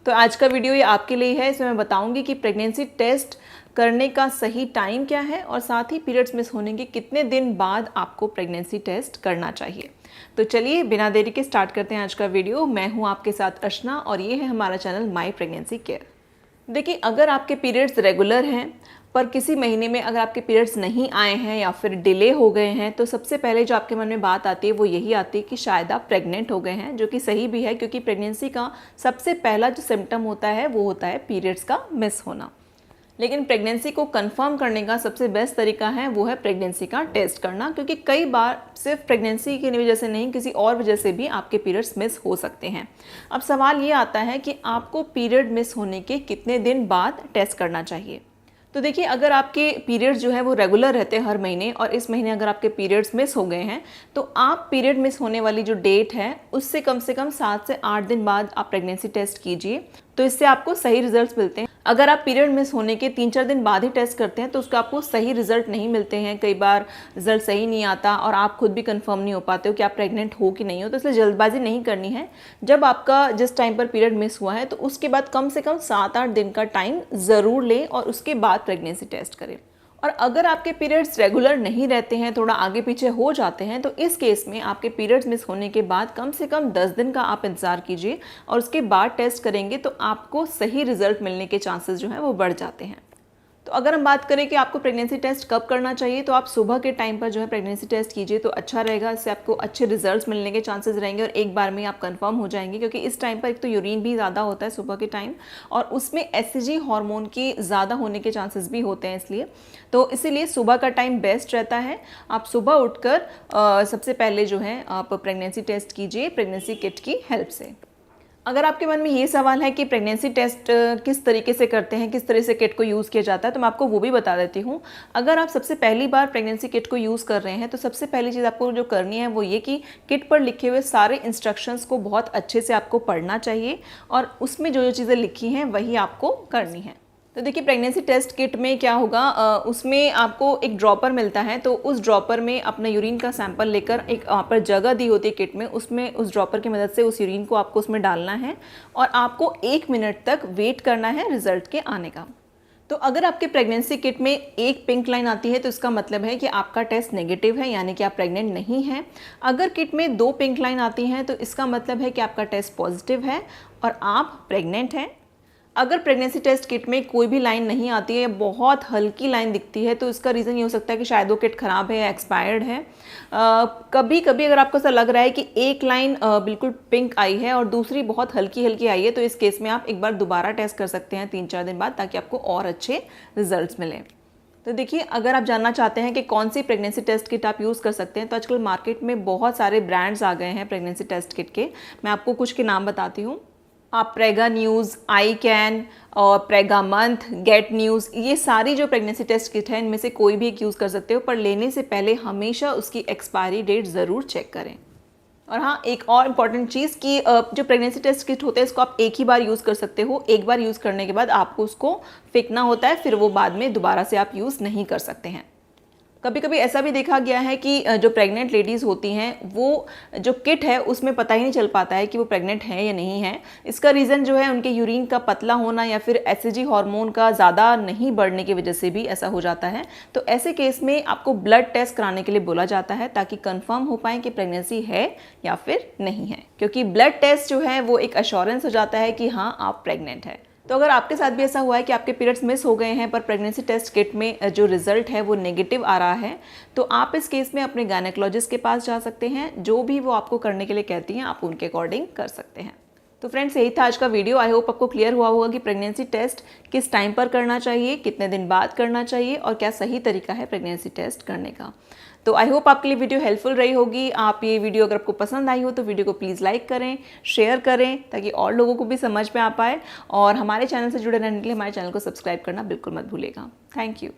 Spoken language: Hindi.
तो आज का वीडियो ये आपके लिए है। इसमें मैं बताऊंगी कि प्रेगनेंसी टेस्ट करने का सही टाइम क्या है और साथ ही पीरियड्स मिस होने के कितने दिन बाद आपको प्रेगनेंसी टेस्ट करना चाहिए। तो चलिए बिना देरी के स्टार्ट करते हैं आज का वीडियो। मैं हूँ आपके साथ अर्चना और ये है हमारा चैनल माई प्रेगनेंसी केयर। देखिए, अगर आपके पीरियड्स रेगुलर हैं पर किसी महीने में अगर आपके पीरियड्स नहीं आए हैं या फिर डिले हो गए हैं, तो सबसे पहले जो आपके मन में बात आती है वो यही आती है कि शायद आप प्रेग्नेंट हो गए हैं, जो कि सही भी है क्योंकि प्रेगनेंसी का सबसे पहला जो सिम्टम होता है वो होता है पीरियड्स का मिस होना। लेकिन प्रेगनेंसी को कंफर्म करने का सबसे बेस्ट तरीका है वो है प्रेगनेंसी का टेस्ट करना, क्योंकि कई बार सिर्फ प्रेगनेंसी की वजह से नहीं, किसी और वजह से भी आपके पीरियड्स मिस हो सकते हैं। अब सवाल ये आता है कि आपको पीरियड मिस होने के कितने दिन बाद टेस्ट करना चाहिए। तो देखिए, अगर आपके पीरियड्स जो है वो रेगुलर रहते हैं हर महीने और इस महीने अगर आपके पीरियड्स मिस हो गए हैं, तो आप पीरियड मिस होने वाली जो डेट है उससे कम से कम 7 से 8 दिन बाद आप प्रेगनेंसी टेस्ट कीजिए, तो इससे आपको सही रिजल्ट्स मिलते हैं। अगर आप पीरियड मिस होने के 3-4 दिन बाद ही टेस्ट करते हैं तो उसका आपको सही रिजल्ट नहीं मिलते हैं। कई बार रिजल्ट सही नहीं आता और आप खुद भी कंफर्म नहीं हो पाते हो कि आप प्रेग्नेंट हो कि नहीं हो। तो इसलिए जल्दबाजी नहीं करनी है। जब आपका जिस टाइम पर पीरियड मिस हुआ है तो उसके बाद कम से कम 7-8 दिन का टाइम ज़रूर लें और उसके बाद प्रेगनेंसी टेस्ट करें। और अगर आपके पीरियड्स रेगुलर नहीं रहते हैं, थोड़ा आगे पीछे हो जाते हैं, तो इस केस में आपके पीरियड्स मिस होने के बाद कम से कम 10 दिन का आप इंतज़ार कीजिए और उसके बाद टेस्ट करेंगे तो आपको सही रिजल्ट मिलने के चांसेस जो हैं वो बढ़ जाते हैं। तो अगर हम बात करें कि आपको प्रेगनेंसी टेस्ट कब करना चाहिए, तो आप सुबह के टाइम पर जो है प्रेगनेंसी टेस्ट कीजिए तो अच्छा रहेगा। इससे आपको अच्छे रिजल्ट्स मिलने के चांसेस रहेंगे और एक बार में आप कंफर्म हो जाएंगे, क्योंकि इस टाइम पर एक तो यूरिन भी ज़्यादा होता है सुबह के टाइम और उसमें एचसीजी हार्मोन की ज़्यादा होने के चांसेस भी होते हैं। इसीलिए सुबह का टाइम बेस्ट रहता है। आप सुबह उठकर सबसे पहले जो है आप प्रेगनेंसी टेस्ट कीजिए प्रेगनेंसी किट की हेल्प से। अगर आपके मन में ये सवाल है कि प्रेगनेंसी टेस्ट किस तरीके से करते हैं, किस तरह से किट को यूज़ किया जाता है, तो मैं आपको वो भी बता देती हूँ। अगर आप सबसे पहली बार प्रेगनेंसी किट को यूज़ कर रहे हैं तो सबसे पहली चीज़ आपको जो करनी है वो ये कि किट पर लिखे हुए सारे इंस्ट्रक्शंस को बहुत अच्छे से आपको पढ़ना चाहिए और उसमें जो जो चीज़ें लिखी हैं वही आपको करनी है। तो देखिए, प्रेगनेंसी टेस्ट किट में क्या होगा, उसमें आपको एक ड्रॉपर मिलता है। तो उस ड्रॉपर में अपना यूरिन का सैंपल लेकर एक वहाँ पर जगह दी होती है किट में, उसमें उस ड्रॉपर की मदद से उस यूरिन को आपको उसमें डालना है और आपको 1 मिनट तक वेट करना है रिजल्ट के आने का। तो अगर आपके प्रेगनेंसी किट में एक पिंक लाइन आती है तो इसका मतलब है कि आपका टेस्ट नेगेटिव है, यानी कि आप प्रेग्नेंट नहीं हैं। अगर किट में 2 पिंक लाइन आती हैं तो इसका मतलब है कि आपका टेस्ट पॉजिटिव है और आप प्रेग्नेंट हैं। अगर प्रेगनेंसी टेस्ट किट में कोई भी लाइन नहीं आती है, बहुत हल्की लाइन दिखती है, तो इसका रीज़न ये हो सकता है कि शायद वो किट ख़राब है या एक्सपायर्ड है। कभी कभी अगर आपको ऐसा लग रहा है कि एक लाइन बिल्कुल पिंक आई है और दूसरी बहुत हल्की हल्की आई है, तो इस केस में आप एक बार दोबारा टेस्ट कर सकते हैं 3-4 दिन बाद, ताकि आपको और अच्छे रिजल्ट्स मिलें। तो देखिए, अगर आप जानना चाहते हैं कि कौन सी प्रेगनेंसी टेस्ट किट आप यूज़ कर सकते हैं, तो आजकल मार्केट में बहुत सारे ब्रांड्स आ गए हैं प्रेगनेंसी टेस्ट किट के। मैं आपको कुछ के नाम बताती हूँ। आप प्रेगा न्यूज़, आई कैन और प्रेगा मंथ, गेट न्यूज़, ये सारी जो प्रेगनेंसी टेस्ट किट है इनमें से कोई भी एक यूज़ कर सकते हो, पर लेने से पहले हमेशा उसकी एक्सपायरी डेट ज़रूर चेक करें। और हाँ, एक और इम्पॉर्टेंट चीज़ कि जो प्रेगनेंसी टेस्ट किट होते हैं इसको आप एक ही बार यूज़ कर सकते हो। एक बार यूज़ करने के बाद आपको उसको फेंकना होता है, फिर वो बाद में दोबारा से आप यूज़ नहीं कर सकते हैं। कभी कभी ऐसा भी देखा गया है कि जो प्रेग्नेंट लेडीज़ होती हैं वो जो किट है उसमें पता ही नहीं चल पाता है कि वो प्रेग्नेंट हैं या नहीं है। इसका रीज़न जो है उनके यूरिन का पतला होना या फिर एचसीजी हार्मोन का ज़्यादा नहीं बढ़ने की वजह से भी ऐसा हो जाता है। तो ऐसे केस में आपको ब्लड टेस्ट कराने के लिए बोला जाता है, ताकि कंफर्म हो पाए कि प्रेगनेंसी है या फिर नहीं है, क्योंकि ब्लड टेस्ट जो है वो एक अश्योरेंस हो जाता है कि हाँ, आप प्रेग्नेंट है। तो अगर आपके साथ भी ऐसा हुआ है कि आपके पीरियड्स मिस हो गए हैं पर प्रेगनेंसी टेस्ट किट में जो रिजल्ट है वो नेगेटिव आ रहा है, तो आप इस केस में अपने गायनेकोलॉजिस्ट के पास जा सकते हैं। जो भी वो आपको करने के लिए कहती हैं आप उनके अकॉर्डिंग कर सकते हैं। तो फ्रेंड्स, यही था आज का वीडियो। आई होप आपको क्लियर हुआ होगा कि प्रेगनेंसी टेस्ट किस टाइम पर करना चाहिए, कितने दिन बाद करना चाहिए और क्या सही तरीका है प्रेगनेंसी टेस्ट करने का। तो आई होप आपके लिए वीडियो हेल्पफुल रही होगी। आप ये वीडियो अगर आपको पसंद आई हो तो वीडियो को प्लीज़ लाइक करें, शेयर करें, ताकि और लोगों को भी समझ में आ पाए। और हमारे चैनल से जुड़े रहने के लिए हमारे चैनल को सब्सक्राइब करना बिल्कुल मत भूलिएगा। Thank you.